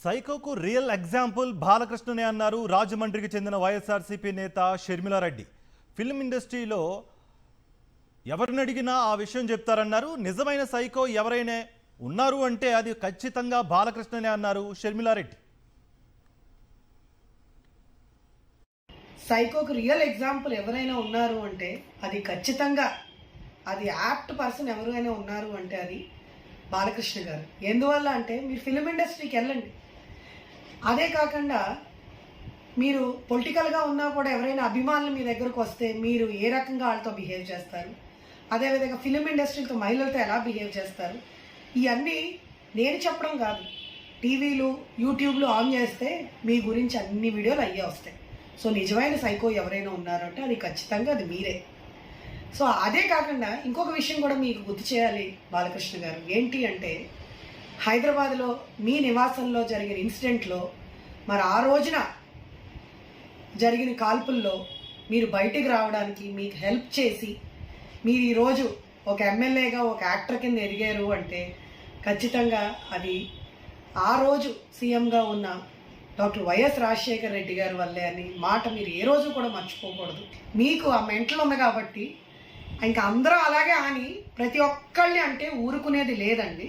సైకోకు real example బాలకృష్ణనే అన్నారు రాజమండ్రికి చెందిన వైఎస్ఆర్సీపీ నేత షర్మిలారెడ్డి. ఫిల్మ్ ఇండస్ట్రీలో ఎవరిని అడిగినా ఆ విషయం చెప్తారన్నారు. నిజమైన సైకో ఎవరైనా ఉన్నారు అంటే అది ఖచ్చితంగా బాలకృష్ణనే అన్నారు షర్మిలారెడ్డి. సైకోకు రియల్ ఎగ్జాంపుల్ ఎవరైనా ఉన్నారు అంటే అది ఖచ్చితంగా అది యాప్ట్ పర్సన్ ఎవరైనా ఉన్నారు అంటే అది బాలకృష్ణ గారు. ఎందువల్ల అంటే మీరు ఫిల్మ్ ఇండస్ట్రీకి వెళ్ళండి, అదే కాకుండా మీరు పొలిటికల్గా ఉన్నా కూడా ఎవరైనా అభిమానులు మీ దగ్గరకు వస్తే మీరు ఏ రకంగా వాళ్ళతో బిహేవ్ చేస్తారు, అదేవిధంగా ఫిల్మ్ ఇండస్ట్రీతో మహిళలతో ఎలా బిహేవ్ చేస్తారు, ఇవన్నీ నేను చెప్పడం కాదు. టీవీలు యూట్యూబ్లు ఆన్ చేస్తే మీ గురించి అన్ని వీడియోలు అయ్యే వస్తాయి. సో నిజమైన సైకో ఎవరైనా ఉన్నారంటే అది ఖచ్చితంగా అది మీరే. సో అదే కాకుండా ఇంకొక విషయం కూడా మీకు గుర్తు చేయాలి బాలకృష్ణ గారు. ఏంటి అంటే హైదరాబాద్లో మీ నివాసంలో జరిగిన ఇన్సిడెంట్లో మరి ఆ రోజున జరిగిన కాల్పుల్లో మీరు బయటికి రావడానికి మీకు హెల్ప్ చేసి మీరు ఈరోజు ఒక ఎమ్మెల్యేగా ఒక యాక్టర్ కింద ఎదిగారు అంటే ఖచ్చితంగా అది ఆ రోజు సీఎంగా ఉన్న డాక్టర్ వైఎస్ రాజశేఖర్ రెడ్డి గారి వల్లే అని మాట మీరు ఏ రోజు కూడా మర్చిపోకూడదు. మీకు ఆ మెంటల్ ఉంది కాబట్టి ఇంకా అందరూ అలాగే అని ప్రతి ఒక్కళ్ళని అంటే ఊరుకునేది లేదండి.